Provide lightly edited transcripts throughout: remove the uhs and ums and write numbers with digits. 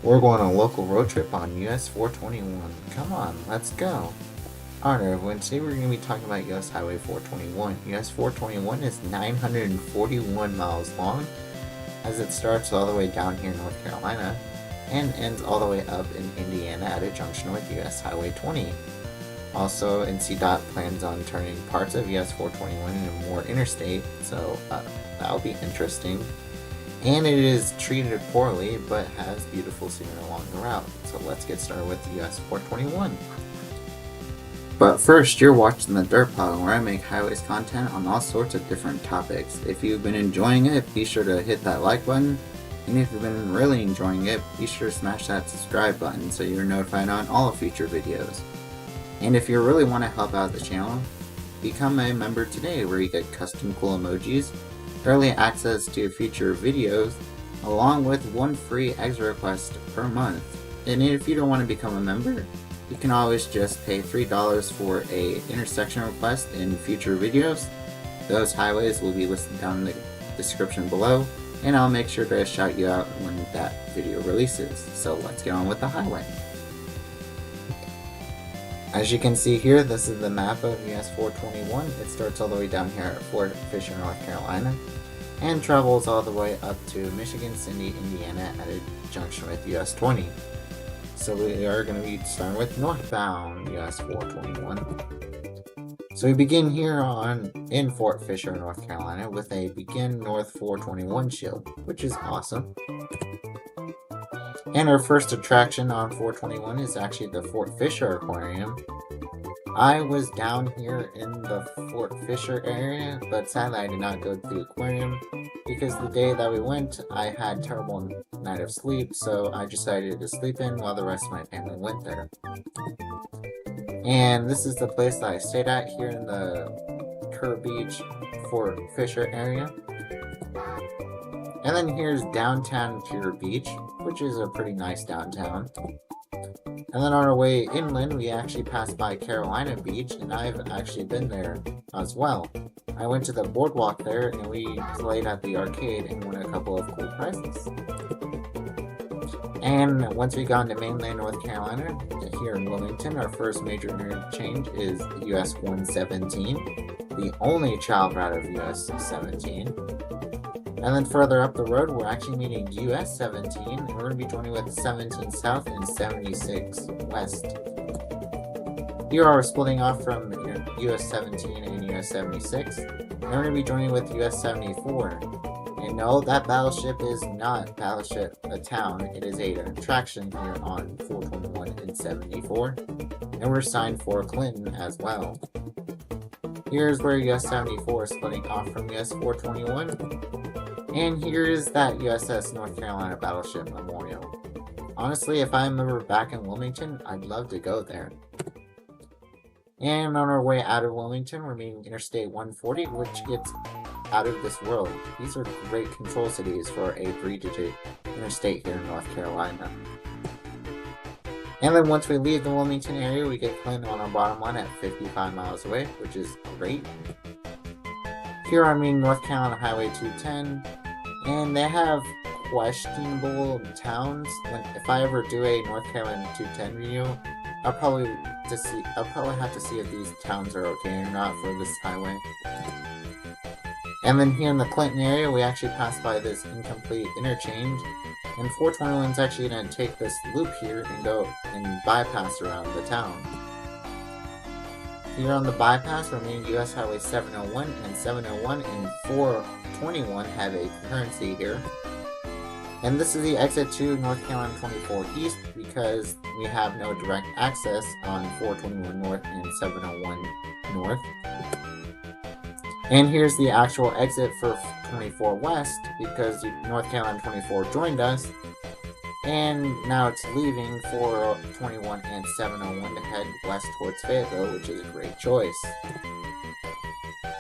We're going on a local road trip on US 421. Come on, let's go. Alright everyone, today we're going to be talking about US Highway 421. US 421 is 941 miles long, as it starts all the way down here in North Carolina, and ends all the way up in Indiana at a junction with US Highway 20. Also, NCDOT plans on turning parts of US 421 into more interstate, so that'll be interesting. And it is treated poorly, but has beautiful scenery along the route. So let's get started with US 421. But first, you're watching TheDerpHog, where I make highways content on all sorts of different topics. If you've been enjoying it, be sure to hit that like button. And if you've been really enjoying it, be sure to smash that subscribe button so you're notified on all future videos. And if you really want to help out the channel, become a member today, where you get custom cool emojis, early access to future videos, along with one free extra request per month. And if you don't want to become a member, you can always just pay $3 for a intersection request in future videos. Those highways will be listed down in the description below, and I'll make sure to shout you out when that video releases. So let's get on with the highway. As you can see here, this is the map of US 421. It starts all the way down here at Fort Fisher, North Carolina, and travels all the way up to Michigan City, Indiana at a junction with US 20. So we are going to be starting with northbound US 421. So we begin here in Fort Fisher, North Carolina with a Begin North 421 shield, which is awesome. And our first attraction on 421 is actually the Fort Fisher Aquarium. I was down here in the Fort Fisher area, but sadly I did not go to the aquarium because the day that we went, I had terrible night of sleep, so I decided to sleep in while the rest of my family went there. And this is the place that I stayed at here in the Kerr Beach, Fort Fisher area. And then here's downtown Kerr Beach, which is a pretty nice downtown. And then on our way inland, we actually passed by Carolina Beach, and I've actually been there as well. I went to the boardwalk there, and we played at the arcade and won a couple of cool prizes. And once we got into mainland North Carolina, here in Wilmington, our first major interchange is US 117, the only child route of US 17. And then further up the road, we're actually meeting US 17, and we're going to be joining with 17 South and 76 West. Here are splitting off from US 17 and US 76, and we're going to be joining with US 74. And no, that battleship is not Battleship a town, it is an attraction here on 421 and 74, and we're signed for Clinton as well. Here's where US 74 is splitting off from US 421. And here is that USS North Carolina Battleship Memorial. Honestly, if I'm ever back in Wilmington, I'd love to go there. And on our way out of Wilmington, we're meeting Interstate 140, which gets out of this world. These are great control cities for a 3-digit interstate here in North Carolina. And then once we leave the Wilmington area, we get Clinton on our bottom line at 55 miles away, which is great. Here I'm meeting North Carolina Highway 210. And they have questionable towns. If I ever do a North Carolina 210 video, I'll probably have to see if these towns are okay or not for this highway. And then here in the Clinton area, we actually pass by this incomplete interchange, and 421 is actually going to take this loop here and go and bypass around the town. Here on the bypass, we're meeting US Highway 701, and 701 and 421 have a concurrency here. And this is the exit to North Carolina 24 East because we have no direct access on 421 North and 701 North. And here's the actual exit for 24 West because North Carolina 24 joined us. And now it's leaving 421 and 701 to head west towards Fayetteville, which is a great choice.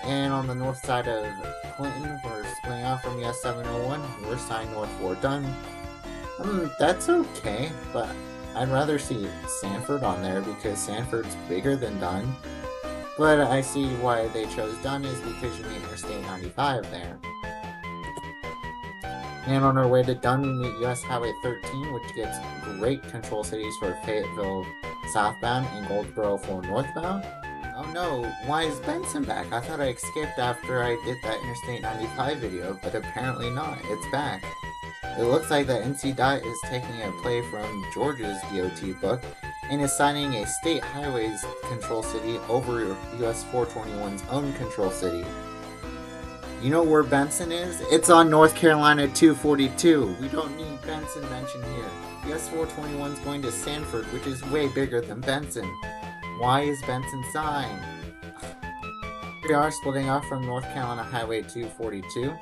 And on the north side of Clinton, we're splitting off from US 701. We're signed North 4 Dunn. That's okay, but I'd rather see Sanford on there because Sanford's bigger than Dunn. But I see why they chose Dunn is because you need Interstate 95 there. And on our way to Dunn, we meet US Highway 13, which gets great control cities for Fayetteville southbound and Goldsboro for northbound. Oh no, why is Benson back? I thought I escaped after I did that Interstate 95 video, but apparently not. It's back. It looks like the NC DOT is taking a play from Georgia's DOT book and is signing a state highways control city over US 421's own control city. You know where Benson is? It's on North Carolina 242. We don't need Benson mentioned here. US 421's going to Sanford, which is way bigger than Benson. Why is Benson signed? We are splitting off from North Carolina Highway 242.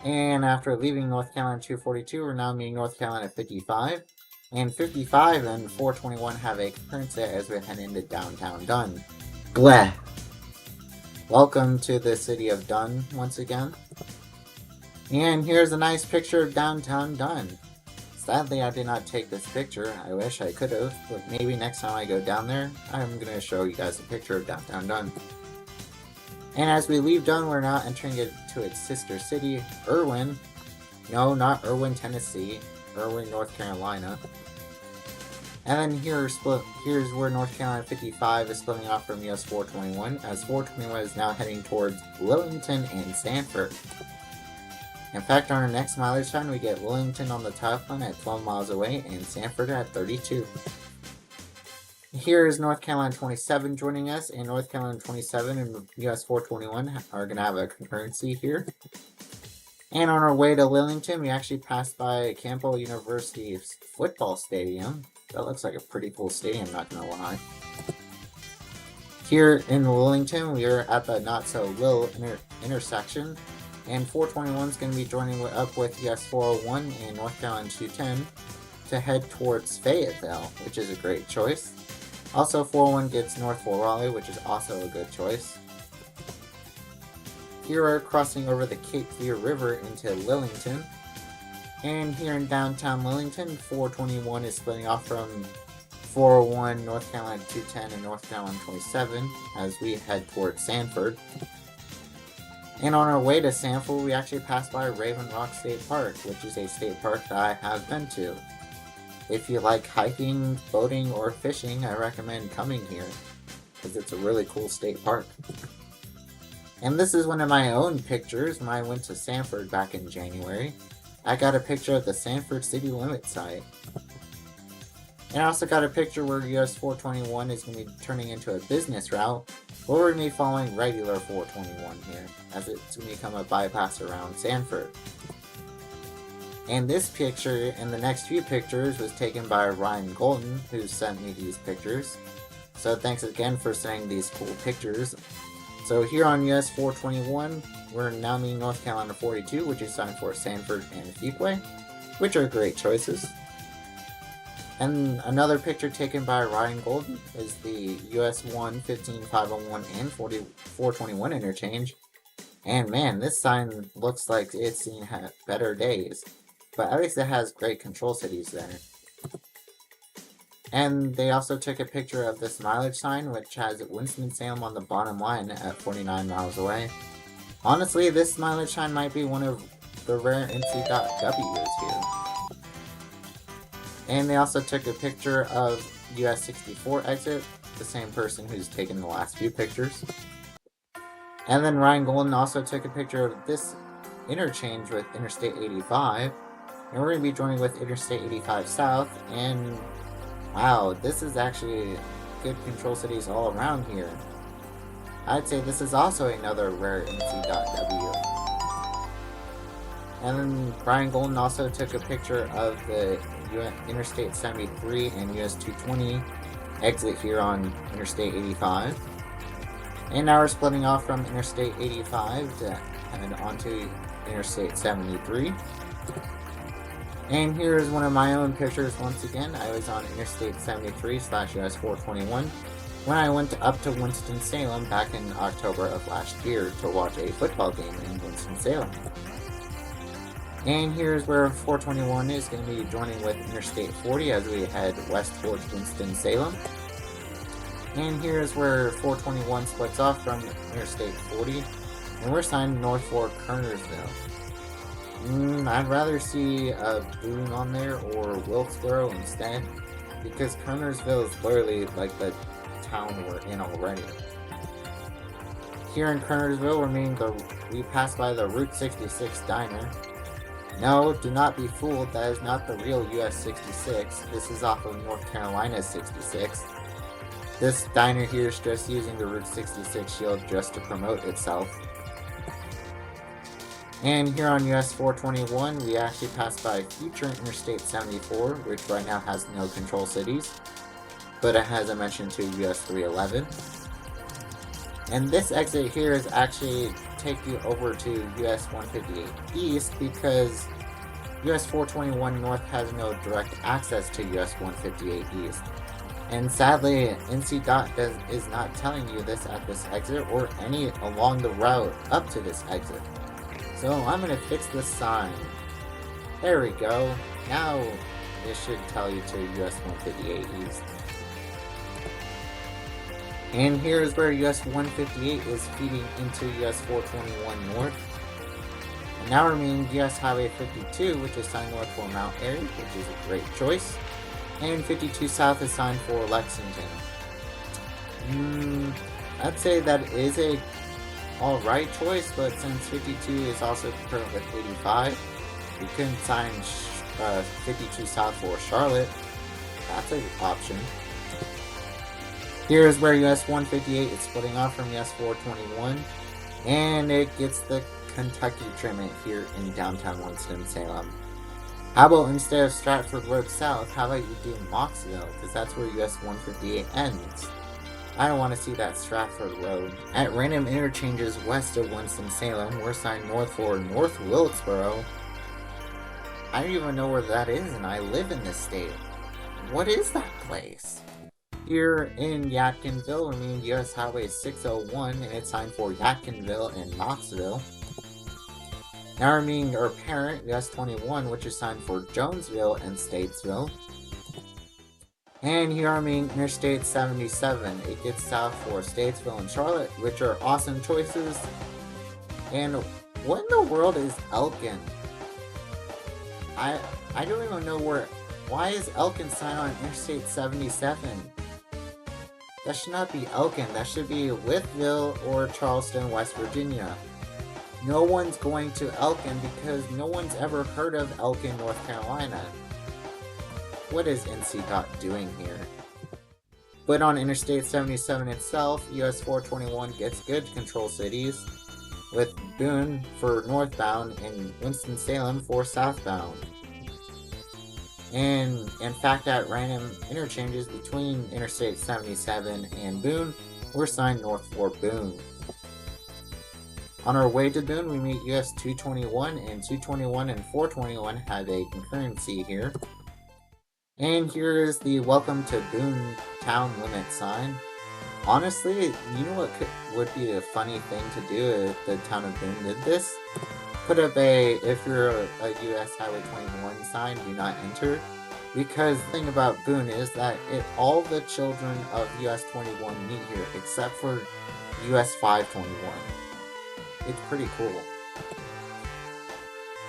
And after leaving North Carolina 242, we're now meeting North Carolina 55. And 55 and 421 have a concurrency as we head into downtown Dunn. Bleh! Welcome to the city of Dunn once again. And here's a nice picture of downtown Dunn. Sadly, I did not take this picture. I wish I could have, but maybe next time I go down there, I'm going to show you guys a picture of downtown Dunn. And as we leave Dunn, we're now entering into its sister city, Irwin. No, not Irwin, Tennessee. Irwin, North Carolina. And then here's where North Carolina 55 is splitting off from US 421, as 421 is now heading towards Lillington and Sanford. In fact, on our next mileage time, we get Lillington on the tile plan at 12 miles away and Sanford at 32. Here is North Carolina 27 joining us, and North Carolina 27 and US 421 are going to have a concurrency here. And on our way to Lillington, we actually passed by Campbell University's football stadium. That looks like a pretty cool stadium, not gonna lie. Here in Lillington, we are at the not-so-Lill intersection, and 421 is going to be joining up with US 401 and North Carolina 210 to head towards Fayetteville, which is a great choice. Also, 401 gets North Fort Raleigh, which is also a good choice. Here we're crossing over the Cape Fear River into Lillington. And here in downtown Lillington, 421 is splitting off from 401, North Carolina 210, and North Carolina 27 as we head towards Sanford. And on our way to Sanford, we actually passed by Raven Rock State Park, which is a state park that I have been to. If you like hiking, boating, or fishing, I recommend coming here, because it's a really cool state park. And this is one of my own pictures when I went to Sanford back in January. I got a picture of the Sanford city limit site. And I also got a picture where US 421 is going to be turning into a business route, but we're going to be following regular 421 here, as it's going to become a bypass around Sanford. And this picture and the next few pictures was taken by Ryan Golden, who sent me these pictures. So thanks again for sending these cool pictures. So here on US 421, we're now meeting North Carolina 42, which is signed for Sanford and Fuquay, which are great choices. And another picture taken by Ryan Golden is the US 1, 15501 and 421 interchange. And man, this sign looks like it's seen better days. But at least it has great control cities there. And they also took a picture of this mileage sign, which has Winston-Salem on the bottom line at 49 miles away. Honestly, this mileage sign might be one of the rare NC.W's here. And they also took a picture of US-64 exit, the same person who's taken the last few pictures. And then Ryan Golden also took a picture of this interchange with Interstate 85. And we're going to be joining with Interstate 85 South, and wow, this is actually good control cities all around here. I'd say this is also another rare NC.W. And then Brian Golden also took a picture of the Interstate 73 and US 220 exit here on Interstate 85. And now we're splitting off from Interstate 85 to head onto Interstate 73. And here's one of my own pictures once again. I was on Interstate 73/US 421 when I went up to Winston-Salem back in October of last year to watch a football game in Winston-Salem. And here's where 421 is going to be joining with Interstate 40 as we head west towards Winston-Salem. And here's where 421 splits off from Interstate 40, and we're signed north for Kernersville. I'd rather see Boone on there or Wilkesboro instead, because Kernersville is literally like the town we're in already. Here in Kernersville, we pass by the Route 66 diner. No, do not be fooled, that is not the real US 66. This is off of North Carolina 66. This diner here is just using the Route 66 shield just to promote itself. And here on US 421, we actually passed by future Interstate 74, which right now has no control cities, but it has a mention to US 311. And this exit here is actually take you over to US 158 East, because US 421 North has no direct access to US 158 East. And sadly, NC DOT is not telling you this at this exit or any along the route up to this exit. So I'm going to fix this sign. There we go. Now it should tell you to US 158 East. And here's where US 158 is feeding into US 421 North. And now we're meeting US Highway 52, which is signed north for Mount Airy, which is a great choice. And 52 South is signed for Lexington. I'd say that is a alright choice, but since 52 is also concurrent with 85, we couldn't sign 52 South for Charlotte. That's an option. Here is where US 158 is splitting off from US 421, and it gets the Kentucky treatment here in downtown Winston-Salem. How about instead of Stratford Road South, how about you do Moxville, because that's where US 158 ends. I don't want to see that Stratford Road. At random interchanges west of Winston-Salem, we're signed north for North Wilkesboro. I don't even know where that is, and I live in this state. What is that place? Here in Yadkinville, we're meeting US Highway 601, and it's signed for Yadkinville and Knoxville. Now we're meeting our parent, US 21, which is signed for Jonesville and Statesville. And here I'm meeting Interstate 77. It gets south for Statesville and Charlotte, which are awesome choices. And what in the world is Elkin? I don't even know why is Elkin signed on Interstate 77? That should not be Elkin, that should be Wytheville or Charleston, West Virginia. No one's going to Elkin because no one's ever heard of Elkin, North Carolina. What is NC DOT doing here? But on Interstate 77 itself, US 421 gets good control cities, with Boone for northbound and Winston-Salem for southbound. And in fact, at random interchanges between Interstate 77 and Boone, we're signed north for Boone. On our way to Boone, we meet US 221, and 221 and 421 have a concurrency here. And here is the Welcome to Boone Town Limit sign. Honestly, you know what would be a funny thing to do if the town of Boone did this? Put up if you're a US Highway 21 sign, do not enter. Because the thing about Boone is that all the children of US 21 meet here, except for US 521. It's pretty cool.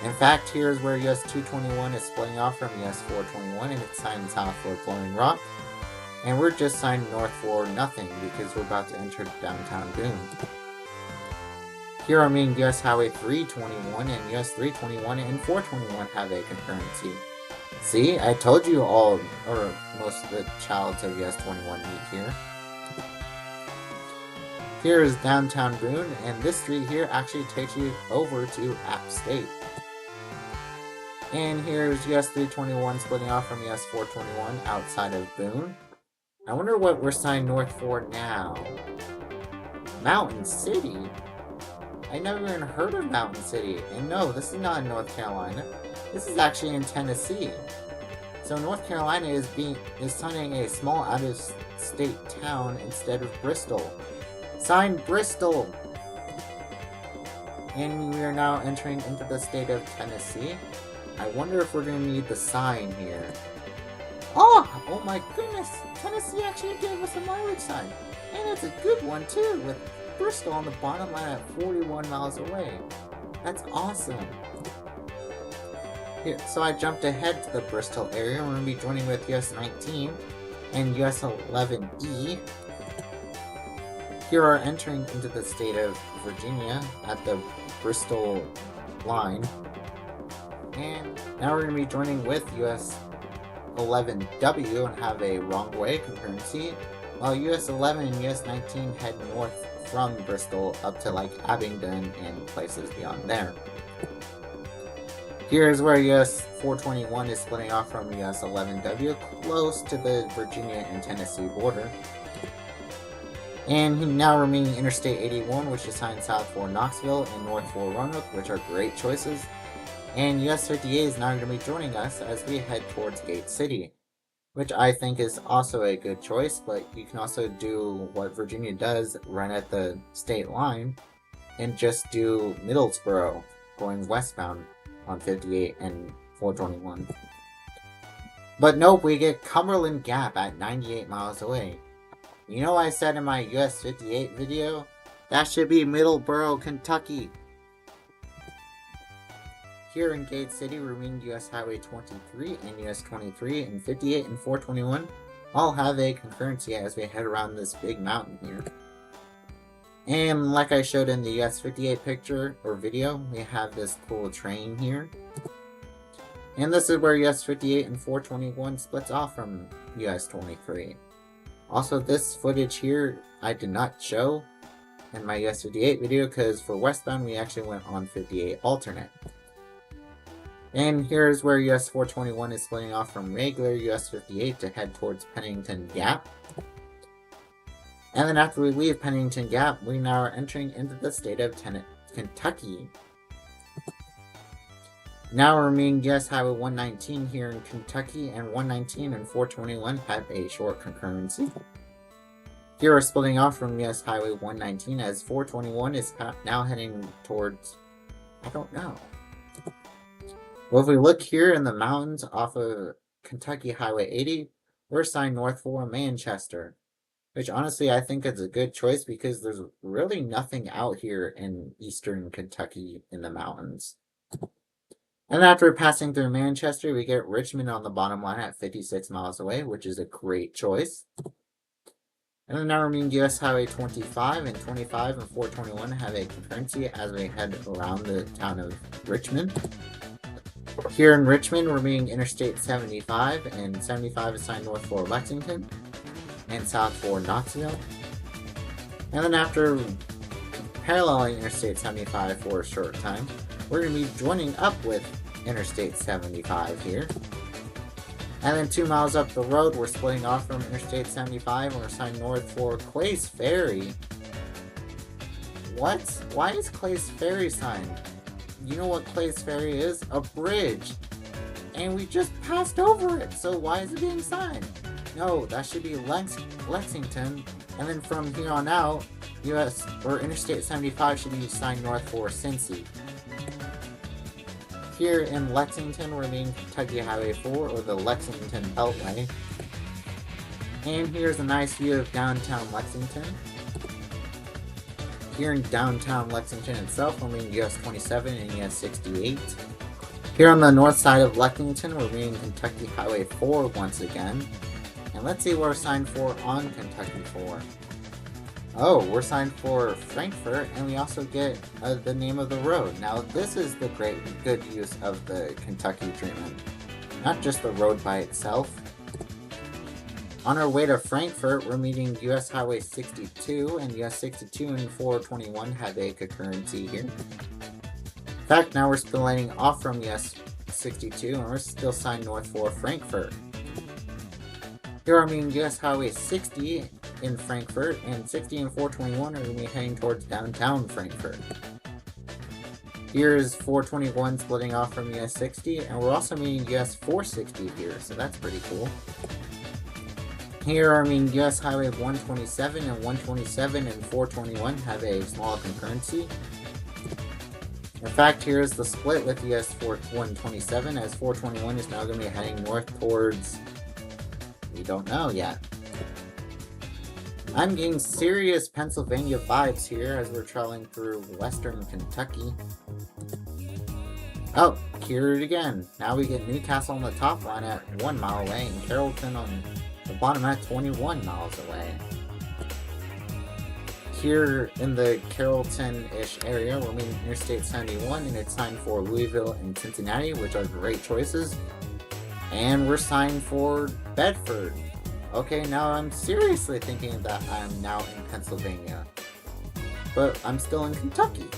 In fact, here's where US 221 is splitting off from US 421, and it's signed south for Flowing Rock. And we're just signed north for nothing, because we're about to enter downtown Boone. Here I mean US Highway 321, and US 321 and 421 have a concurrency. See, I told you all, or most of the childs of US 21 meet here. Here is downtown Boone, and this street here actually takes you over to App State. And here's US 321 splitting off from US 421 outside of Boone. I wonder what we're signed north for now. Mountain City? I never even heard of Mountain City. And no, this is not in North Carolina. This is actually in Tennessee. So North Carolina is signing a small out-of-state town instead of Bristol. Signed Bristol! And we are now entering into the state of Tennessee. I wonder if we're going to need the sign here. Oh my goodness! Tennessee actually gave us a mileage sign. And it's a good one too, with Bristol on the bottom line at 41 miles away. That's awesome. Here, so I jumped ahead to the Bristol area. We're going to be joining with US 19 and US 11E. Here are entering into the state of Virginia at the Bristol line. And now we're going to be joining with US 11W and have a wrong way concurrency, while US 11 and US 19 head north from Bristol up to like Abingdon and places beyond there. Here's where US 421 is splitting off from US 11W, close to the Virginia and Tennessee border. And now remaining Interstate 81, which is signed south for Knoxville and north for Roanoke, which are great choices. And US 58 is now going to be joining us as we head towards Gate City, which I think is also a good choice, but you can also do what Virginia does right at the state line and just do Middlesboro going westbound on 58 and 421. But nope, we get Cumberland Gap at 98 miles away. You know I said in my US 58 video? That should be Middlesboro, Kentucky. Here in Gate City, remaining US Highway 23 and US 23 and 58 and 421 all have a concurrency as we head around this big mountain here. And like I showed in the US 58 picture or video, we have this cool train here. And this is where US 58 and 421 splits off from US 23. Also, this footage here I did not show in my US 58 video because for westbound we actually went on 58 alternate. And here's where US 421 is splitting off from regular US 58 to head towards Pennington Gap. And then after we leave Pennington Gap, we now are entering into the state of Kentucky. Now remaining US Highway 119 here in Kentucky, and 119 and 421 have a short concurrency. Here we're splitting off from US Highway 119 as 421 is now heading towards, I don't know. Well, if we look here in the mountains off of Kentucky Highway 80, we're assigned north for Manchester. Which honestly I think is a good choice because there's really nothing out here in eastern Kentucky in the mountains. And after passing through Manchester, we get Richmond on the bottom line at 56 miles away, which is a great choice. And then now remaining US Highway 25 and 25 and 421 have a concurrency as we head around the town of Richmond. Here in Richmond, remaining Interstate 75 and 75 is signed north for Lexington and south for Knoxville. And then after paralleling Interstate 75 for a short time, we're going to be joining up with Interstate 75 here. And then 2 miles up the road, we're splitting off from Interstate 75 and we're assigned north for Clay's Ferry. What? Why is Clay's Ferry signed? You know what Clay's Ferry is? A bridge. And we just passed over it, so why is it being signed? No, that should be Lexington, and then from here on out, US or Interstate 75 should be signed north for Cincy. Here in Lexington, we're remaining Kentucky Highway 4 or the Lexington Beltway. And here's a nice view of downtown Lexington. Here in downtown Lexington itself, we're remaining US 27 and US 68. Here on the north side of Lexington, we're remaining Kentucky Highway 4 once again. And let's see what we're signed for on Kentucky 4. Oh, we're signed for Frankfort, and we also get the name of the road. Now, this is the good use of the Kentucky treatment. Not just the road by itself. On our way to Frankfort, we're meeting US Highway 62, and US 62 and 421 have a concurrency here. In fact, now we're splitting off from US 62, and we're still signed north for Frankfort. Here are meeting US Highway 60 in Frankfort, and 60 and 421 are going to be heading towards downtown Frankfort. Here's 421 splitting off from US 60, and we're also meeting US 460 here, so that's pretty cool. Here are meeting US Highway 127 and 127 and 421 have a small concurrency. In fact, here's the split with US 127 as 421 is now going to be heading north towards... we don't know yet. I'm getting serious Pennsylvania vibes here as we're traveling through western Kentucky. Oh, here it again. Now we get Newcastle on the top line at 1 mile away and Carrollton on the bottom at 21 miles away. Here in the Carrollton-ish area, we're meeting Interstate 71, and it's signed for Louisville and Cincinnati, which are great choices. And we're signed for Bedford. Okay, now I'm seriously thinking that I'm now in Pennsylvania. But I'm still in Kentucky.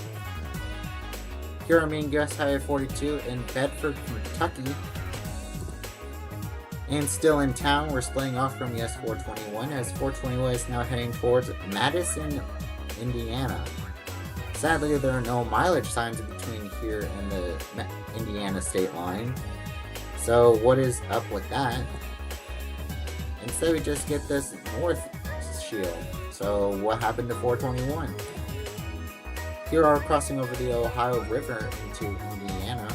Here I'm in US Highway 42 in Bedford, Kentucky. And still in town, we're splitting off from US 421 as 421 is now heading towards Madison, Indiana. Sadly, there are no mileage signs between here and the Indiana state line. So what is up with that? Instead, we just get this north shield. So what happened to 421? Here are crossing over the Ohio River into Indiana.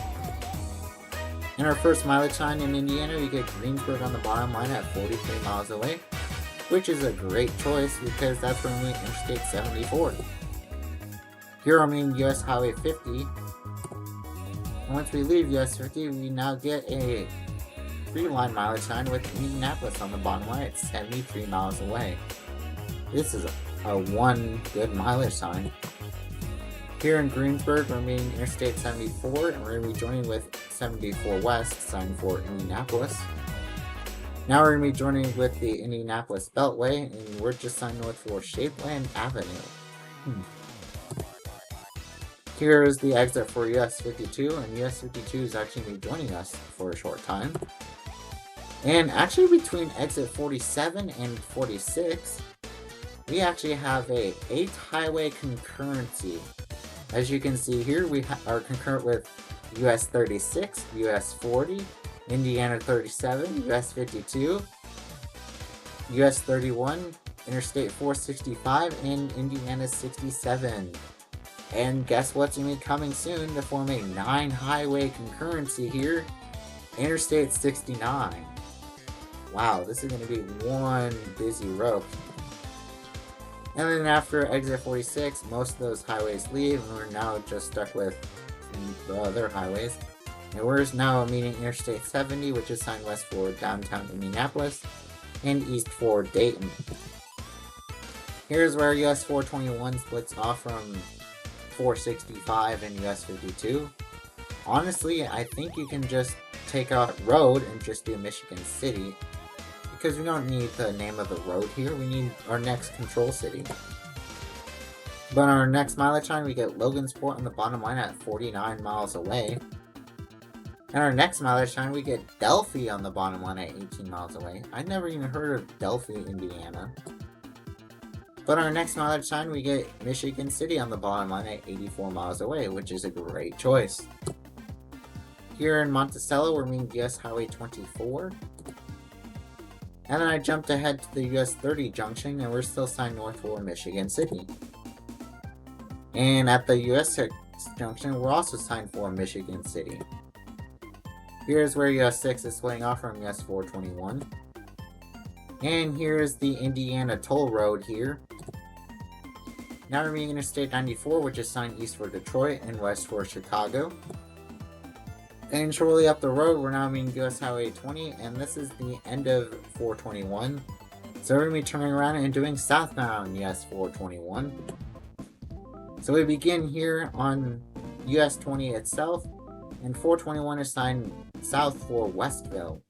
In our first mileage sign in Indiana, we get Greensburg on the bottom line at 43 miles away, which is a great choice because that's where we meet Interstate 74. Here I'm in US Highway 50. And once we leave US 50, we now get a 3-line mileage sign with Indianapolis on the bottom line at 73 miles away. This is a one good mileage sign. Here in Greensburg, we're meeting Interstate 74, and we're going to be joining with 74 West, signed for Indianapolis. Now we're going to be joining with the Indianapolis Beltway, and we're just signed north for Shapeland Avenue. Here is the exit for US 52, and US 52 is actually going to be joining us for a short time. And actually between exit 47 and 46, we actually have a 8th highway concurrency. As you can see here, we are concurrent with US 36, US 40, Indiana 37, US 52, US 31, Interstate 465, and Indiana 67. And guess what's going to be coming soon to form a 9-highway concurrency here? Interstate 69. Wow, this is going to be one busy road. And then after exit 46, most of those highways leave, and we're now just stuck with the other highways. And we're now meeting Interstate 70, which is signed west for downtown Indianapolis, and east for Dayton. Here's where US 421 splits off from 465 and US 52. Honestly, I think you can just take out road and just do Michigan City, because we don't need the name of the road here, we need our next control city. But on our next mileage line, we get Logansport on the bottom line at 49 miles away. And our next mileage line, we get Delphi on the bottom line at 18 miles away. I'd never even heard of Delphi, Indiana. But on our next mileage line, we get Michigan City on the bottom line at 84 miles away, which is a great choice. Here in Monticello, we're meeting US Highway 24. And then I jumped ahead to the US 30 junction, and we're still signed north for Michigan City. And at the US 6 junction, we're also signed for Michigan City. Here's where US 6 is splitting off from US 421. And here's the Indiana toll road here. Now we're meeting Interstate 94, which is signed east for Detroit and west for Chicago. And shortly up the road, we're now meeting US Highway 20, and this is the end of 421. So we're going to be turning around and doing southbound US 421. So we begin here on US 20 itself, and 421 is signed south for Westville.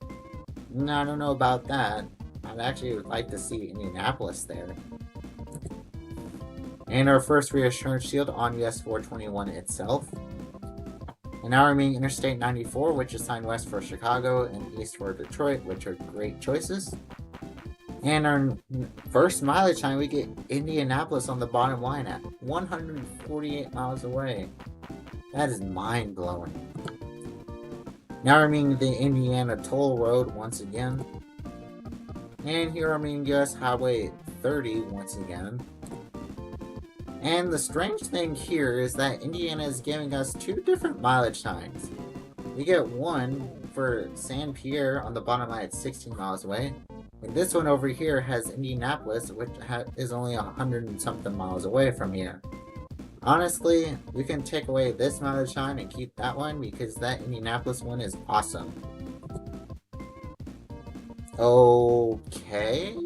I don't know about that. I'd actually would like to see Indianapolis there. And our first reassurance shield on US 421 itself. And now we're meeting Interstate 94, which is signed west for Chicago and east for Detroit, which are great choices. And our first mileage time, we get Indianapolis on the bottom line at 148 miles away. That is mind-blowing. Now we're meeting the Indiana toll road once again. And here we're meeting US Highway 30 once again. And the strange thing here is that Indiana is giving us 2 different mileage times. We get one for San Pierre on the bottom line at 16 miles away. And this one over here has Indianapolis, which is only 100 and something miles away from here. Honestly, we can take away this mileage sign and keep that one because that Indianapolis one is awesome. Okay.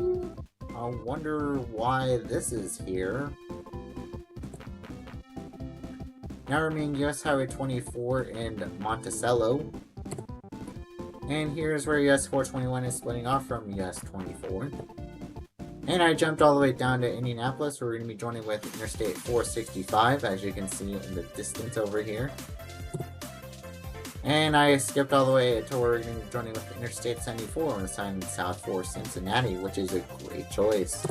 I wonder why this is here. Now we're meeting US Highway 24 in Monticello. And here's where US 421 is splitting off from US 24. And I jumped all the way down to Indianapolis, where we're going to be joining with Interstate 465, as you can see in the distance over here. And I skipped all the way to where we're going to be joining with Interstate 74 on the sign south for Cincinnati, which is a great choice.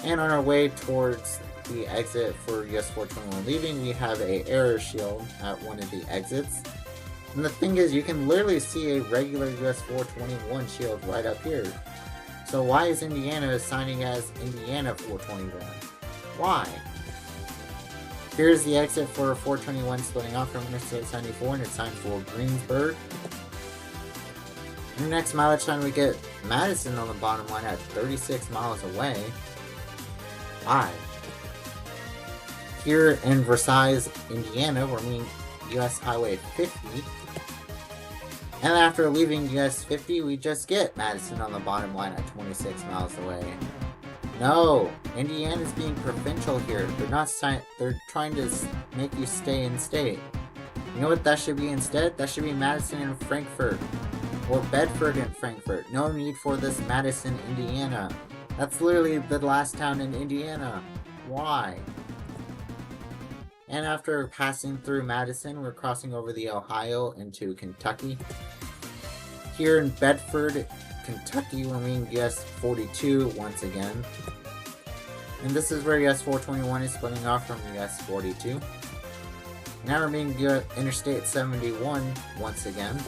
And on our way towards the exit for US 421 leaving, we have a error shield at one of the exits. And the thing is, you can literally see a regular US 421 shield right up here. So why is Indiana signing as Indiana 421? Why? Here's the exit for 421 splitting off from Interstate 74, and it's signed for Greensburg. In the next mileage sign, we get Madison on the bottom line at 36 miles away. Why? Here in Versailles, Indiana, we're meeting US Highway 50. And after leaving US 50, we just get Madison on the bottom line at 26 miles away. No, Indiana's being provincial here. They're trying to make you stay in state. You know what that should be instead? That should be Madison and Frankfort. Or Bedford and Frankfort. No need for this Madison, Indiana. That's literally the last town in Indiana. Why? And after passing through Madison, we're crossing over the Ohio into Kentucky. Here in Bedford, Kentucky, we're meeting US 42 once again. And this is where US 421 is splitting off from US 42. Now we're meeting Interstate 71 once again.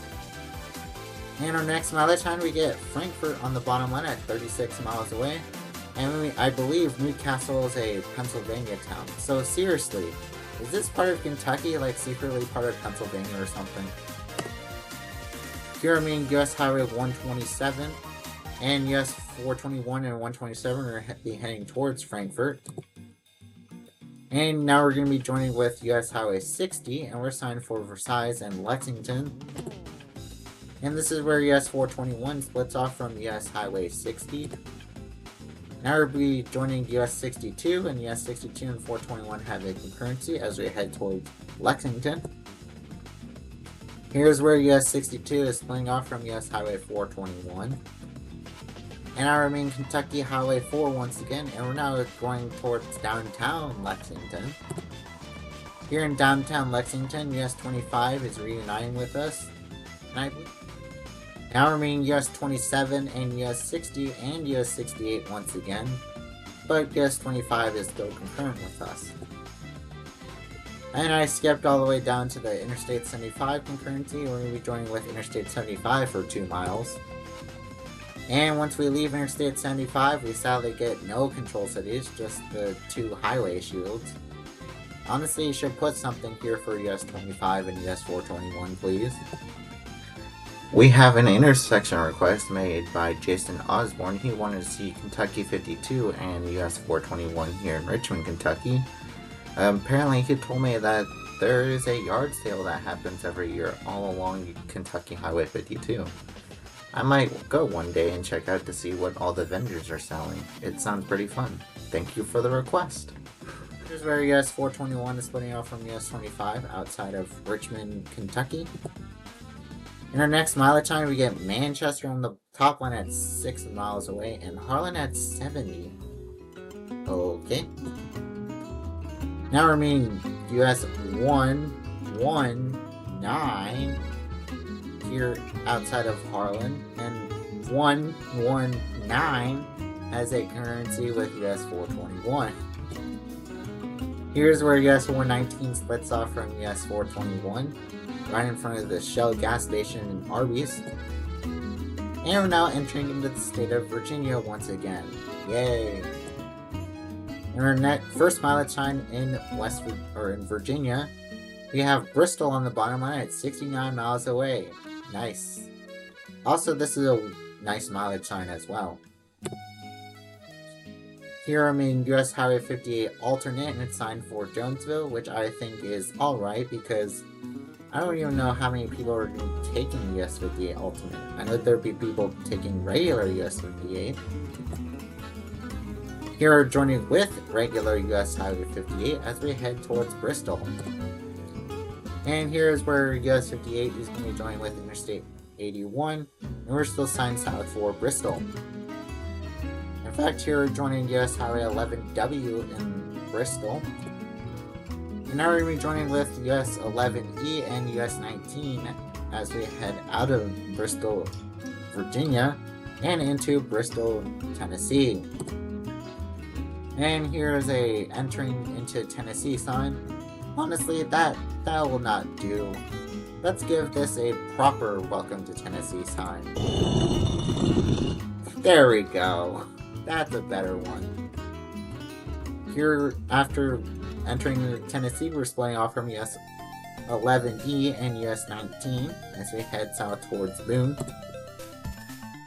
And our next mileage time, we get Frankfort on the bottom line at 36 miles away. And I believe Newcastle is a Pennsylvania town. So seriously, is this part of Kentucky, like secretly part of Pennsylvania or something? Here I mean US Highway 127 and US 421 and 127 are heading towards Frankfort. And now we're going to be joining with US Highway 60, and we're signed for Versailles and Lexington. And this is where US 421 splits off from US Highway 60. Now we'll be joining US 62, and US 62 and 421 have a concurrency as we head towards Lexington. Here's where US 62 is splitting off from US Highway 421. And I remain Kentucky Highway 4 once again, and we're now going towards downtown Lexington. Here in downtown Lexington, US 25 is reuniting with us. And I believe now remain US 27 and US 60 and US 68 once again, but US 25 is still concurrent with us. And I skipped all the way down to the Interstate 75 concurrency. We're going to be joining with Interstate 75 for 2 miles. And once we leave Interstate 75, we sadly get no control cities, just the 2 highway shields. Honestly, you should put something here for US 25 and US 421, please. We have an intersection request made by Jason Osborne. He wanted to see Kentucky 52 and US 421 here in Richmond, Kentucky. Apparently he told me that there is a yard sale that happens every year all along Kentucky Highway 52. I might go one day and check out to see what all the vendors are selling. It sounds pretty fun. Thank you for the request. Here's where US 421 is splitting off from US 25 outside of Richmond, Kentucky. In our next mileage time, we get Manchester on the top line at 6 miles away and Harlan at 70. Okay. Now we're meeting US 119 here outside of Harlan, and 119 has a concurrency with US 421. Here's where US 119 splits off from US 421. Right in front of the Shell gas station in Arby's. And we're now entering into the state of Virginia once again. Yay! In our first mileage time in Virginia, we have Bristol on the bottom line at 69 miles away. Nice. Also, this is a nice mileage sign as well. Here I'm in US Highway 58 alternate, and it's signed for Jonesville, which I think is alright because I don't even know how many people are taking US 58 alternate. I know there'd be people taking regular US 58. Here are joining with regular US Highway 58 as we head towards Bristol. And here's where US 58 is going to be joining with Interstate 81, and we're still signed south for Bristol. In fact, here we're joining US Highway 11W in Bristol. And now we're going to be joining with US 11E and US 19 as we head out of Bristol, Virginia, and into Bristol, Tennessee. And here's a entering into Tennessee sign. Honestly, that will not do. Let's give this a proper welcome to Tennessee sign. There we go. That's a better one. Here, after entering Tennessee, we're splitting off from US 11E and US 19 as we head south towards Boone.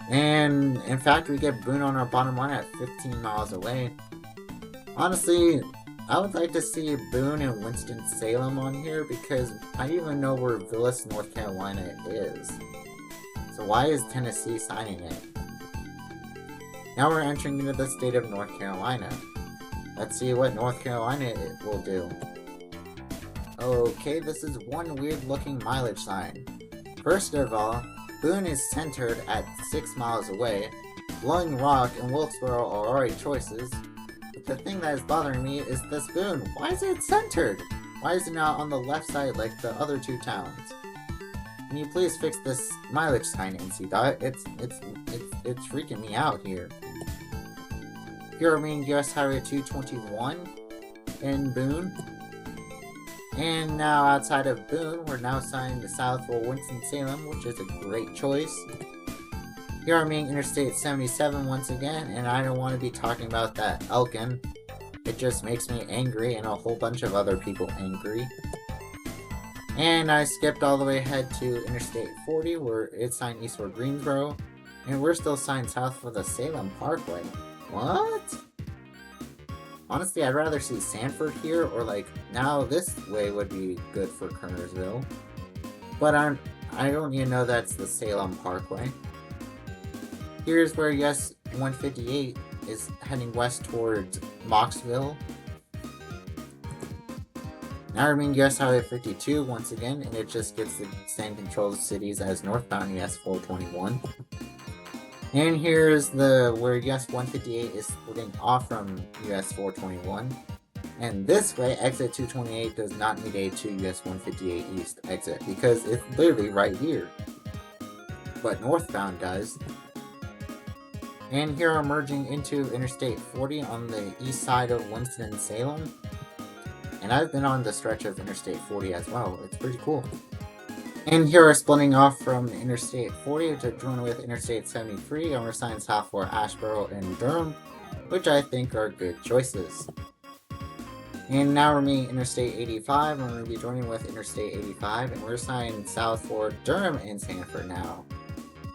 And in fact, we get Boone on our bottom line at 15 miles away. Honestly, I would like to see Boone and Winston-Salem on here because I don't even know where Villas, North Carolina is. So why is Tennessee signing it? Now we're entering into the state of North Carolina. Let's see what North Carolina will do. Okay, this is one weird looking mileage sign. First of all, Boone is centered at 6 miles away. Blowing Rock and Wilkesboro are already choices. The thing that is bothering me is this Boone. Why is it centered? Why is it not on the left side like the other two towns? Can you please fix this mileage sign, NC-Dot? It's freaking me out here. Here I mean US Highway 221 in Boone. And now outside of Boone, we're now signed to south for Winston-Salem, which is a great choice. Here I'm being Interstate 77 once again, and I don't want to be talking about that Elkin. It just makes me angry and a whole bunch of other people angry. And I skipped all the way ahead to Interstate 40 where it's signed east for Greensboro, and we're still signed south for the Salem Parkway. What? Honestly, I'd rather see Sanford here, or like, now this way would be good for Kernersville. But I don't even know that's the Salem Parkway. Here's where US 158 is heading west towards Mocksville. Now we're in US Highway 52 once again, and it just gets the same control cities as northbound US 421. And here's where US 158 is splitting off from US 421. And this way, exit 228 does not need a 2 US 158 east exit because it's literally right here. But northbound does. And here I'm merging into Interstate 40 on the east side of Winston-Salem. And I've been on the stretch of Interstate 40 as well. It's pretty cool. And here we're splitting off from Interstate 40 to join with Interstate 73, and we're signed south for Asheboro and Durham, which I think are good choices. And now we're meeting Interstate 85, and we're going to be joining with Interstate 85, and we're signed south for Durham and Sanford now,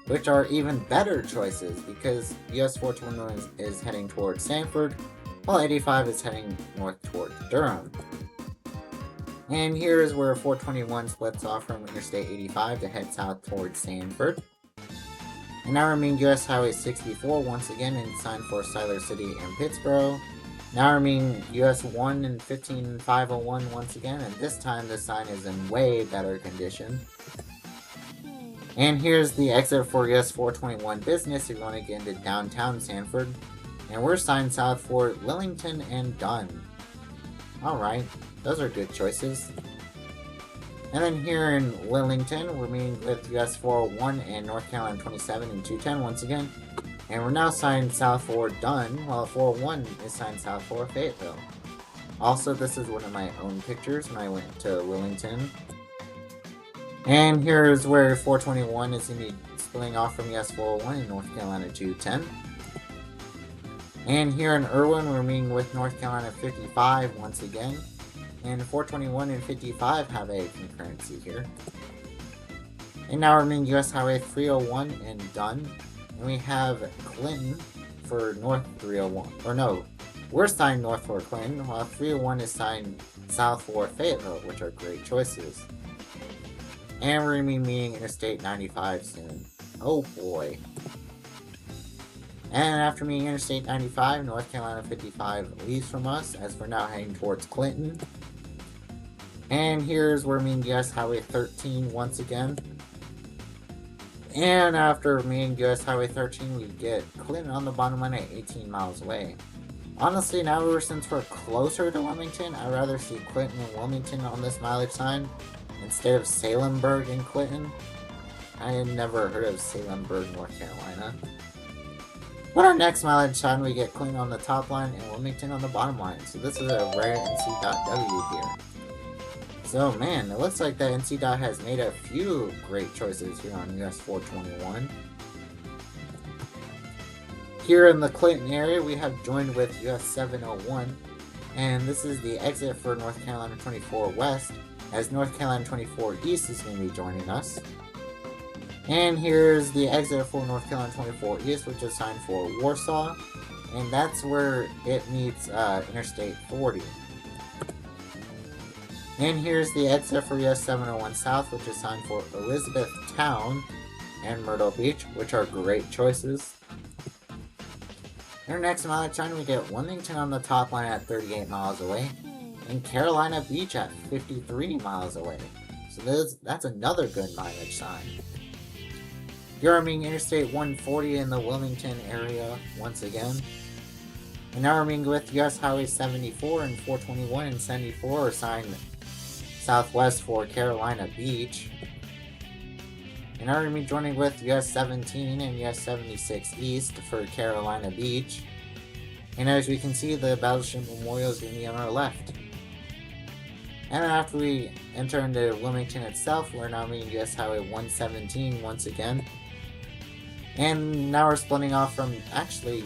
which are even better choices because US 421 is heading towards Sanford, while 85 is heading north towards Durham. And here is where 421 splits off from Interstate 85 to head south towards Sanford. And now we're meeting US Highway 64 once again and signed for Siler City and Pittsboro. Now we're meeting US 1 and 15501 once again, and this time the sign is in way better condition. And here's the exit for US 421 business if you want to get into downtown Sanford. And we're signed south for Lillington and Dunn. Alright, those are good choices. And then here in Lillington, we're meeting with US 401 and North Carolina 27 and 210 once again. And we're now signed south for Dunn, while 401 is signed south for Fayetteville. Also, this is one of my own pictures when I went to Lillington. And here's where 421 is going to be splitting off from US 401 in North Carolina 210. And here in Irwin, we're meeting with North Carolina 55 once again. And 421 and 55 have a concurrency here. And now we're meeting US Highway 301 in Dunn. And we have Clinton for North 301. Or no, we're signed north for Clinton, while 301 is signed south for Fayetteville, which are great choices. And we're going to be meeting Interstate 95 soon. Oh boy. And after meeting Interstate 95, North Carolina 55 leaves from us as we're now heading towards Clinton. And here's where meeting US Highway 13 once again. And after meeting US Highway 13, we get Clinton on the bottom line at 18 miles away. Honestly, now since we're closer to Wilmington, I'd rather see Clinton and Wilmington on this mileage sign instead of Salemburg and Clinton. I had never heard of Salemburg, North Carolina. But our next mileage sign, we get Clinton on the top line and Wilmington on the bottom line. So this is a rare NC.W here. So man, it looks like the NC.W has made a few great choices here on US 421. Here in the Clinton area, we have joined with US 701, and this is the exit for North Carolina 24 West, as North Carolina 24 East is going to be joining us. And here's the exit for North Carolina 24 East, which is signed for Warsaw, and that's where it meets Interstate 40. And here's the exit for US 701 South, which is signed for Elizabethtown and Myrtle Beach, which are great choices. In our next mileage sign, we get Wilmington on the top line at 38 miles away, and Carolina Beach at 53 miles away. So that's another good mileage sign. Here I'm meeting Interstate 140 in the Wilmington area once again. And now we're meeting with US Highway 74 and 421 and 74 are signed southwest for Carolina Beach. And now we're going to be joining with US 17 and US 76 East for Carolina Beach. And as we can see, the Battleship Memorial is going to be on our left. And after we enter into Wilmington itself, we're now meeting US Highway 117 once again. And now we're splitting off from actually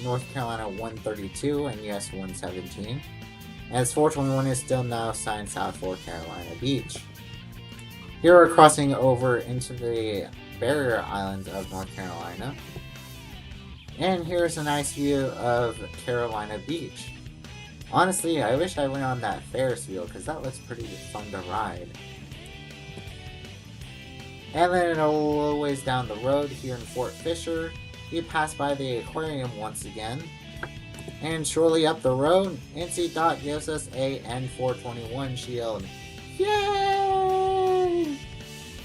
North Carolina 132 and US 117. As 421 is still now signed south for Carolina Beach. Here we're crossing over into the barrier islands of North Carolina. And here's a nice view of Carolina Beach. Honestly, I wish I went on that Ferris wheel because that looks pretty fun to ride. And then a little ways down the road here in Fort Fisher, we pass by the aquarium once again. And shortly up the road, NC.W gives us a N421 shield. Yay!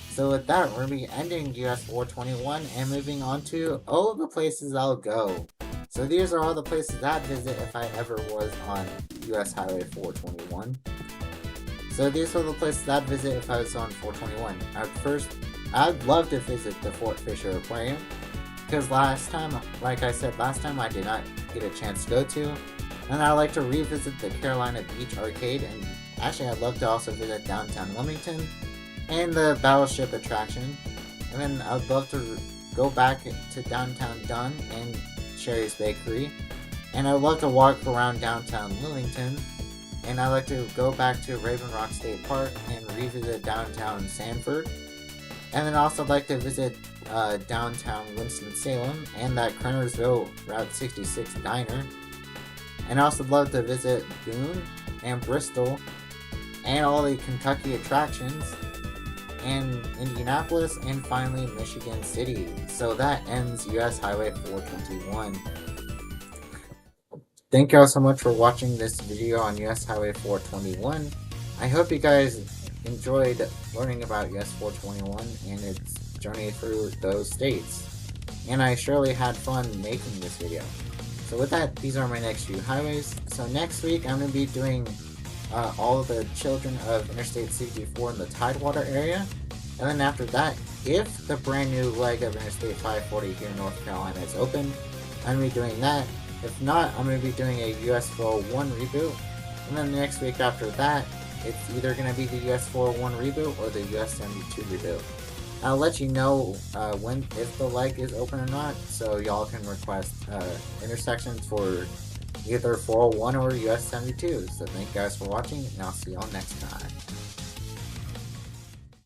So with that, we're going to be ending US 421 and moving on to all the places I'll go. So these are all the places I'd visit if I ever was on US Highway 421. So these are the places I'd visit if I was on 421. I'd love to visit the Fort Fisher Aquarium, because last time, like I said last time, I did not get a chance to go to. And I'd like to revisit the Carolina Beach Arcade, and actually I'd love to also visit downtown Wilmington and the Battleship attraction. And then I'd love to go back to downtown Dunn and Sherry's Bakery. And I'd love to walk around downtown Wilmington. And I'd like to go back to Raven Rock State Park and revisit downtown Sanford. And then also I'd like to visit downtown Winston-Salem and that Kernersville Route 66 diner. And I also love to visit Boone and Bristol and all the Kentucky attractions and Indianapolis and finally Michigan City. So that ends US Highway 421. Thank you all so much for watching this video on US Highway 421. I hope you guys enjoyed learning about US 421 and its journey through those states. And I surely had fun making this video. So with that, these are my next few highways. So next week, I'm going to be doing all of the children of Interstate 64 in the Tidewater area. And then after that, if the brand new leg of Interstate 540 here in North Carolina is open, I'm going to be doing that. If not, I'm going to be doing a US 401 reboot. And then the next week after that, it's either going to be the US 401 reboot or the US 72 reboot. I'll let you know if the leg is open or not, so y'all can request intersections for either 401 or US 72. So thank you guys for watching, and I'll see y'all next time.